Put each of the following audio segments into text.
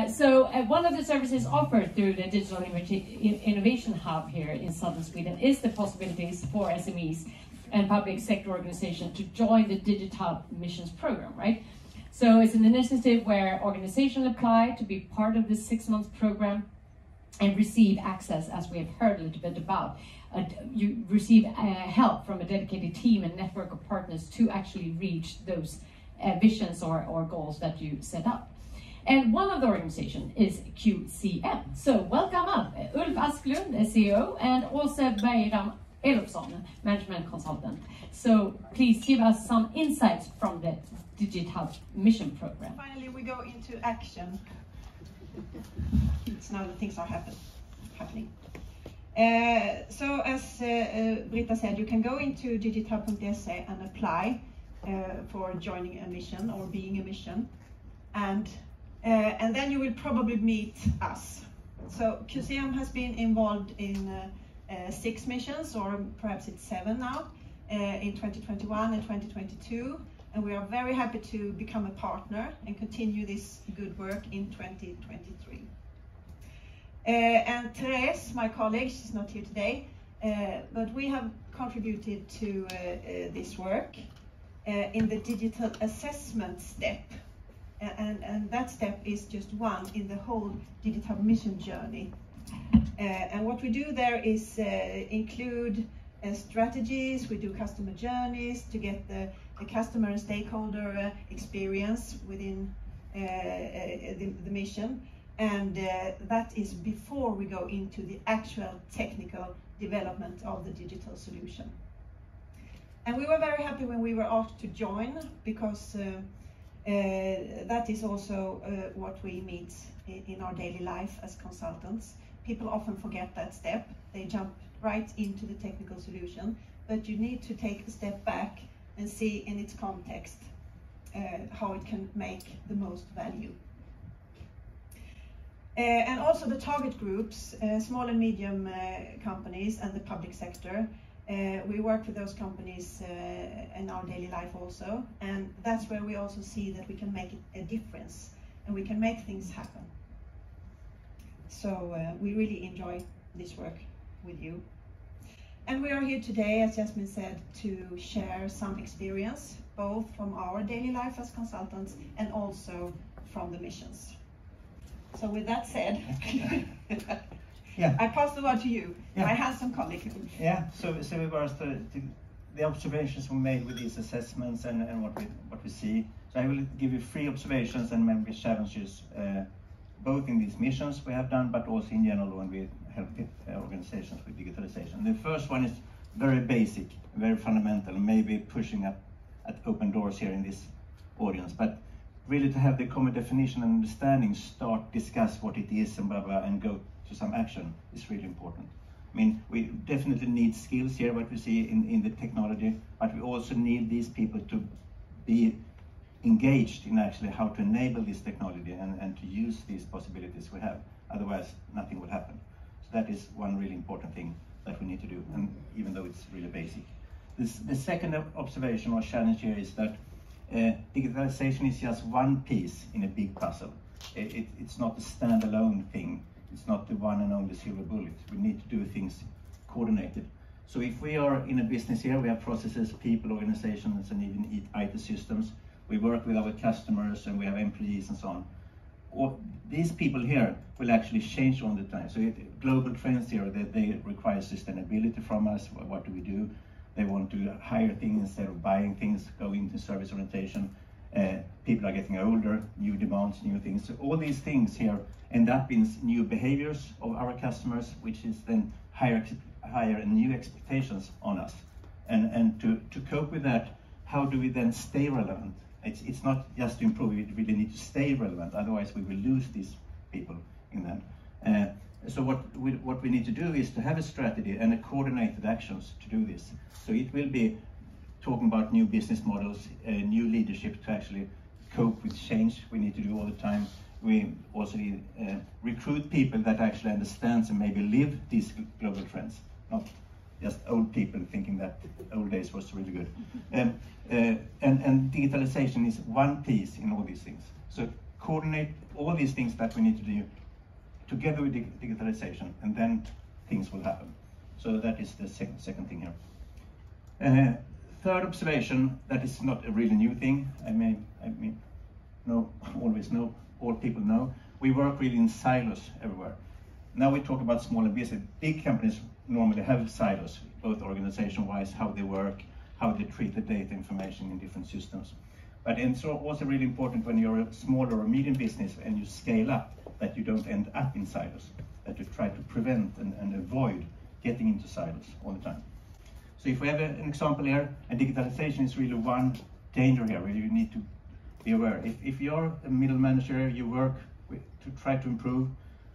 One of the services offered through the Digital Innovation Hub here in southern Sweden is the possibilities for SMEs and public sector organizations to join the Digital Missions program, right? So it's an initiative where organizations apply to be part of this 6-month program and receive access, as we have heard a little bit about. You receive help from a dedicated team and network of partners to actually reach those visions or goals that you set up. And one of the organizations is QCM. So welcome up, Ulf Asklund, CEO, and also Bayram Elofsson, management consultant. So please give us some insights from the Digital Mission Program. Finally, we go into action. It's now that things are happening. So as Britta said, you can go into digital.se and apply for joining a mission or being a mission. And then you will probably meet us. So QCM has been involved in 6 missions, or perhaps it's 7 now, in 2021 and 2022. And we are very happy to become a partner and continue this good work in 2023. And Therese, my colleague, she's not here today, but we have contributed to this work in the digital assessment step. And that step is just one in the whole digital mission journey. And what we do there is include strategies, we do customer journeys to get the customer and stakeholder experience within the mission. And that is before we go into the actual technical development of the digital solution. And we were very happy when we were asked to join, because that is also what we meet in our daily life as consultants. People often forget that step. They jump right into the technical solution, but you need to take a step back and see in its context how it can make the most value. And also the target groups, small and medium companies and the public sector. We work with those companies in our daily life also, and that's where we also see that we can make a difference and we can make things happen. So we really enjoy this work with you. And we are here today, as Jasmine said, to share some experience, both from our daily life as consultants and also from the missions. So with that said, yeah. I pass the word to you, yeah. my handsome colleague. Yeah, so we were the observations we made with these assessments and what we see. So I will give you 3 observations and maybe challenges, both in these missions we have done, but also in general when we help organizations with digitalization. The first one is very basic, very fundamental, maybe pushing up at open doors here in this audience, but really to have the common definition and understanding, start, discuss what it is and blah, blah, and go to some action is really important. I mean, we definitely need skills here, what we see in the technology, but we also need these people to be engaged in actually how to enable this technology and to use these possibilities we have. Otherwise, nothing will happen. So that is one really important thing that we need to do, and even though it's really basic. The second observation or challenge here is that digitalization is just one piece in a big puzzle. It's not a standalone thing. It's not the one and only silver bullet. We need to do things coordinated. So if we are in a business here, we have processes, people, organizations, and even IT systems. We work with our customers and we have employees and so on. These people here will actually change all the time. So global trends here, they require sustainability from us. What do we do? They want to hire things instead of buying things, go into service orientation. People are getting older, new demands, new things. So all these things here end up in new behaviors of our customers, which is then higher and new expectations on us. And to cope with that, how do we then stay relevant? It's not just to improve, we really need to stay relevant, otherwise we will lose these people in that. So what we need to do is to have a strategy and a coordinated actions to do this. So it will be talking about new business models, new leadership to actually cope with change we need to do all the time. We also need recruit people that actually understands and maybe live these global trends, not just old people thinking that old days was really good. And digitalization is one piece in all these things. So coordinate all these things that we need to do together with digitalization, and then things will happen. So that is the second thing here. Third observation, that is not a really new thing. I mean, all people know, we work really in silos everywhere. Now we talk about small and business. Big companies normally have silos, both organization-wise, how they work, how they treat the data information in different systems. But it's also really important when you're a smaller or medium business and you scale up, that you don't end up in silos, that you try to prevent and avoid getting into silos all the time. So if we have an example here, and digitalization is really one danger here where you need to be aware. If you're a middle manager, you work to try to improve,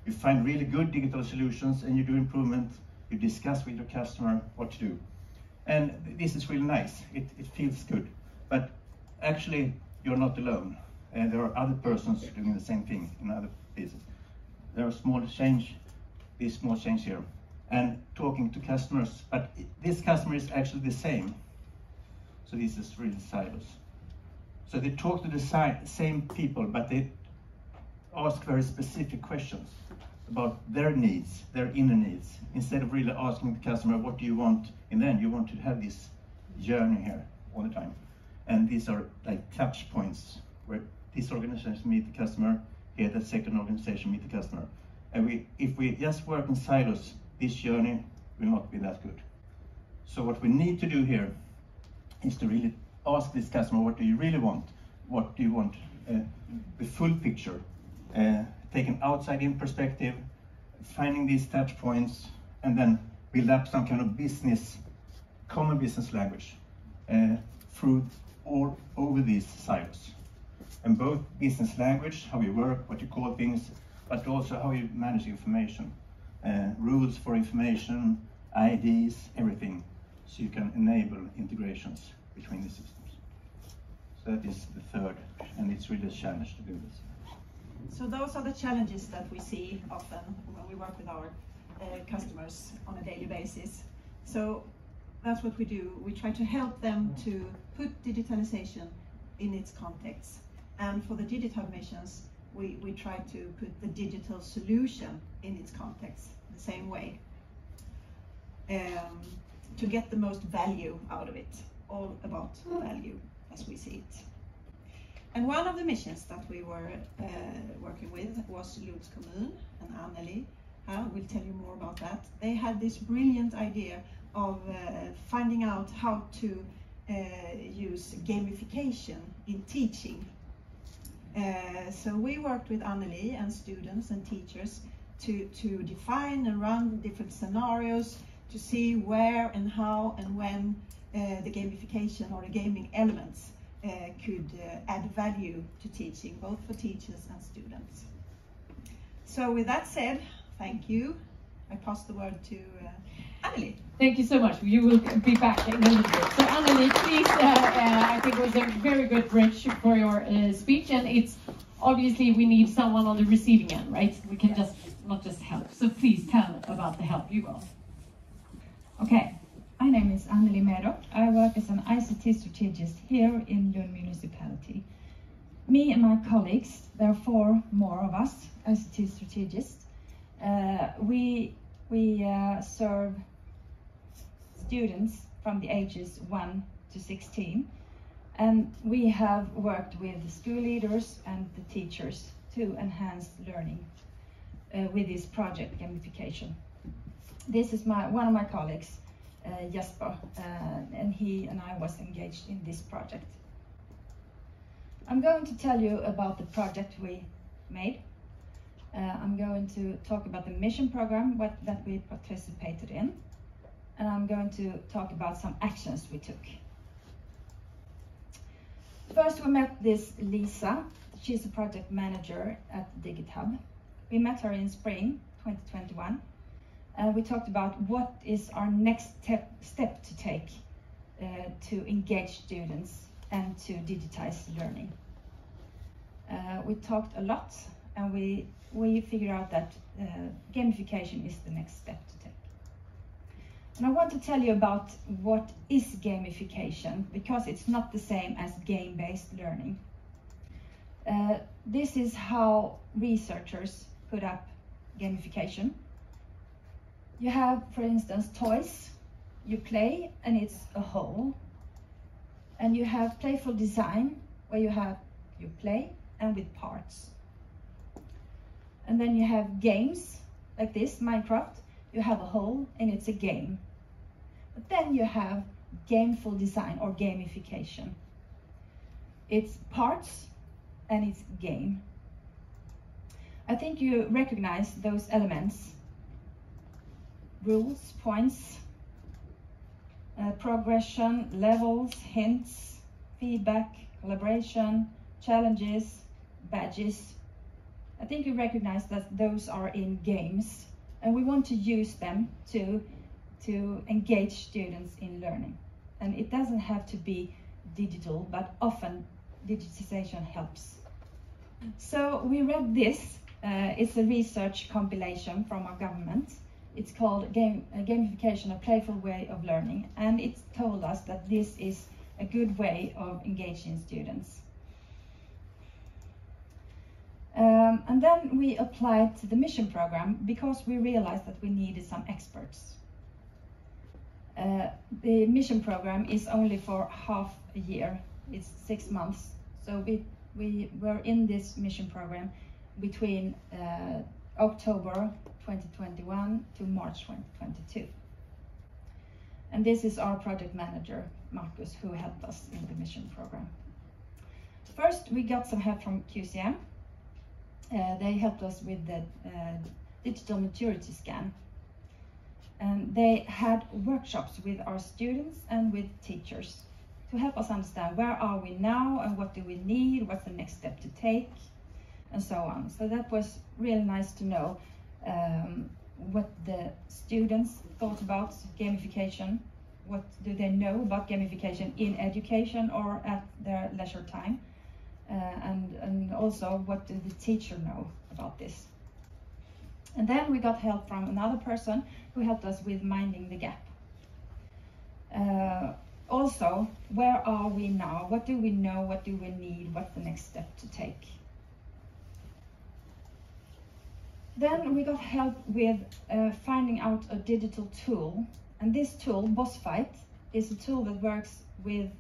you find really good digital solutions and you do improvement, you discuss with your customer what to do. And this is really nice, it feels good. But actually, you're not alone. And there are other persons doing the same thing in other places. There are small change here. And talking to customers, but this customer is actually the same. So this is really silos. So they talk to the same people, but they ask very specific questions about their needs, their inner needs, instead of really asking the customer, what do you want? And then you want to have this journey here all the time. And these are like touch points where this organization meet the customer, here the second organization meet the customer. And if we just work in silos, this journey will not be that good. So what we need to do here is to really ask this customer, what do you really want? What do you want? The full picture, take an outside-in perspective, finding these touch points, and then build up some kind of common business language through all over these silos. And both business language, how you work, what you call things, but also how you manage information. Rules for information, IDs, everything, so you can enable integrations between the systems. So that is the third, and it's really a challenge to do this. So those are the challenges that we see often when we work with our customers on a daily basis. So that's what we do. We try to help them to put digitalization in its context. And for the digital missions, we try to put the digital solution in its context the same way, to get the most value out of it, all about value as we see it. And one of the missions that we were working with was Lunds kommun, and Annelie will tell you more about that. They had this brilliant idea of finding out how to use gamification in teaching. So we worked with Annelie and students and teachers to define and run different scenarios to see where and how and when the gamification or the gaming elements could add value to teaching, both for teachers and students. So with that said, thank you. I pass the word to Annelie. Thank you so much. You will be back in a little bit. So Annelie, please, I think it was a very good bridge for your speech, and it's obviously we need someone on the receiving end, right? We can just not just help. So please tell about the help you got. Okay, my name is Annelie Medoc. I work as an ICT strategist here in Lund municipality. Me and my colleagues, there are 4 more of us, ICT strategists. We serve students from the ages 1 to 16, and we have worked with the school leaders and the teachers to enhance learning with this project gamification. This is one of my colleagues, Jesper, and he and I was engaged in this project. I'm going to tell you about the project we made. I'm going to talk about the mission program that we participated in, and I'm going to talk about some actions we took. First, we met this Lisa. She's a project manager at DigitHub. We met her in spring 2021. We talked about what is our next step to take to engage students and to digitize learning. We talked a lot, and we figured out that gamification is the next step to take. And I want to tell you about what is gamification, because it's not the same as game-based learning. This is how researchers put up gamification. You have, for instance, toys. You play and it's a whole. And you have playful design, where you play and with parts. And then you have games, like this, Minecraft. You have a whole and it's a game. But then you have gameful design or gamification. It's parts and it's game. I think you recognize those elements. Rules, points, progression, levels, hints, feedback, collaboration, challenges, badges. I think you recognize that those are in games, and we want to use them to engage students in learning. And it doesn't have to be digital, but often digitization helps. So we read this. It's a research compilation from our government. It's called Gamification, a Playful Way of Learning, and it told us that this is a good way of engaging students. And then we applied to the mission program because we realized that we needed some experts. The mission program is only for half a year. It's 6 months. So we were in this mission program between October 2021 to March 2022. And this is our project manager, Marcus, who helped us in the mission program. First, we got some help from QCM. They helped us with the digital maturity scan. And they had workshops with our students and with teachers to help us understand where are we now and what do we need, what's the next step to take, and so on. So that was really nice to know what the students thought about gamification, what do they know about gamification in education or at their leisure time, and also what did the teacher know about this. And then we got help from another person who helped us with minding the gap. Also, where are we now? What do we know? What do we need? What's the next step to take? Then we got help with finding out a digital tool. And this tool, BossFight, is a tool that works with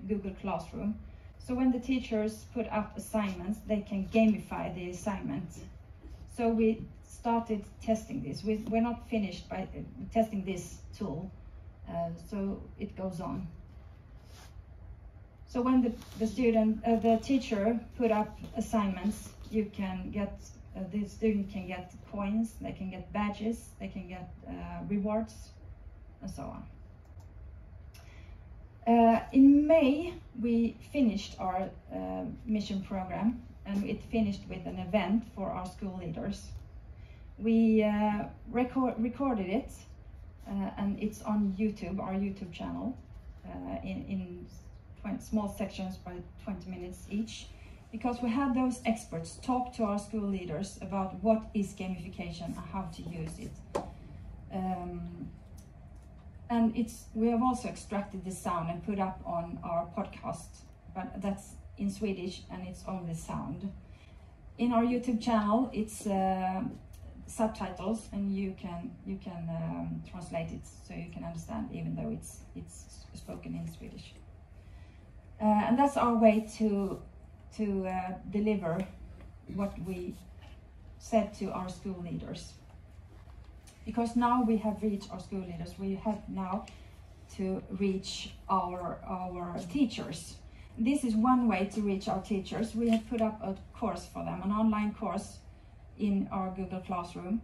Google Classroom. So when the teachers put up assignments, they can gamify the assignment. So we started testing this. We're not finished by testing this tool, so it goes on. So when the teacher put up assignments, you can get the student can get coins, they can get badges, they can get rewards, and so on. In May, we finished our mission program, and it finished with an event for our school leaders. We recorded it, and it's on YouTube, our YouTube channel, in small sections by 20 minutes each, because we had those experts talk to our school leaders about what is gamification and how to use it. And we have also extracted the sound and put up on our podcast, but that's in Swedish and it's only sound. In our YouTube channel, it's subtitles, and you can translate it so you can understand, even though it's spoken in Swedish. And that's our way to deliver what we said to our school leaders. Because now we have reached our school leaders, we have now to reach our teachers. This is one way to reach our teachers. We have put up a course for them, an online course in our Google Classroom.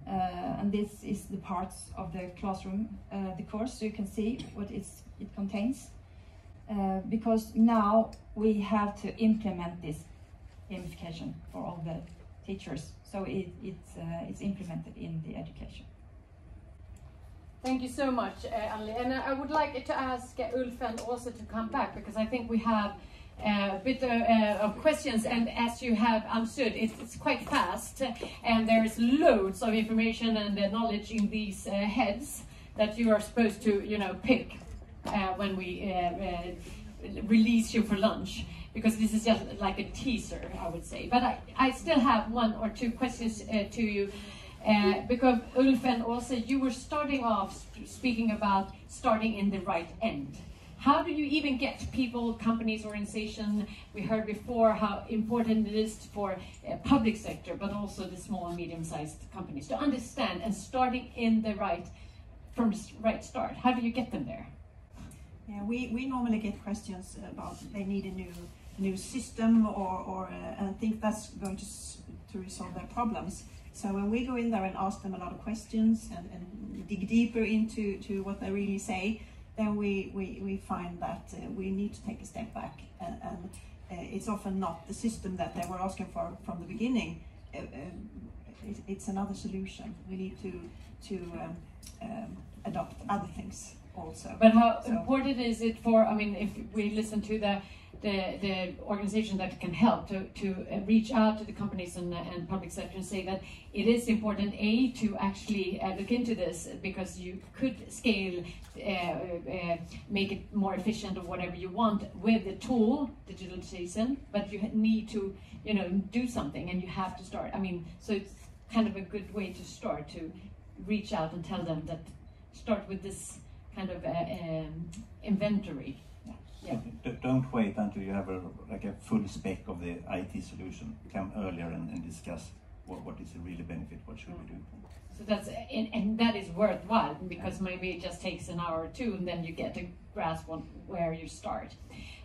And this is the parts of the classroom, the course, so you can see what it contains. Because now we have to implement this gamification for all the teachers, so it's implemented in the education. Thank you so much, Annelie. And I would like to ask Ulf and also to come back, because I think we have a bit of questions, and as you have understood, it's quite fast, and there's loads of information and knowledge in these heads that you are supposed to, pick when we release you for lunch. because this is just like a teaser, I would say. But I still have one or two questions to you. Because Ulf and also you were starting off speaking about starting in the right end. How do you even get people, companies, organizations? We heard before how important it is for public sector, but also the small and medium-sized companies to understand and starting in the from the right start. How do you get them there? Yeah, we normally get questions about they need a new system or and think that's going to resolve their problems. So when we go in there and ask them a lot of questions and dig deeper into what they really say, then we find that we need to take a step back, and it's often not the system that they were asking for from the beginning. It's another solution. We need to adopt other things also. But how important is it for, I mean, if we listen to the organization that can help to reach out to the companies and public sector and say that it is important, to actually look into this, because you could scale, make it more efficient or whatever you want with the tool, digitalization, but you need to, do something, and you have to start. I mean, so it's kind of a good way to start, to reach out and tell them that start with this kind of inventory. Yeah. Don't wait until you have a full spec of the IT solution. Come earlier and discuss what is the really benefit, what should we do. So that's, and that is worthwhile, because maybe it just takes an hour or two and then you get a grasp on where you start.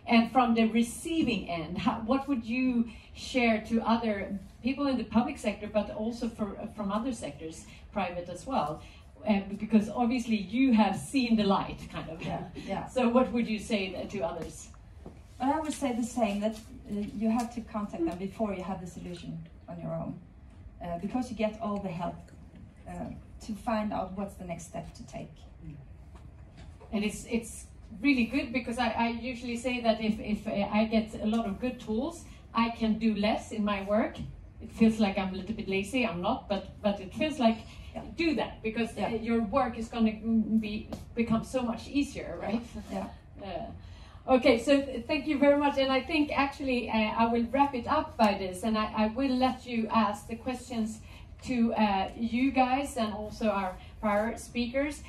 And from the receiving end, what would you share to other people in the public sector, but also from other sectors, private as well? Because obviously you have seen the light, kind of. Yeah. So what would you say to others? Well, I would say the same, that you have to contact them before you have the solution on your own, because you get all the help to find out what's the next step to take. And it's really good, because I usually say that if I get a lot of good tools, I can do less in my work. It feels like I'm a little bit lazy. I'm not, but it feels like do that, because your work is going to become so much easier, right? Yeah. Okay, so thank you very much, and I think actually I will wrap it up by this, and I will let you ask the questions to you guys and also our speakers.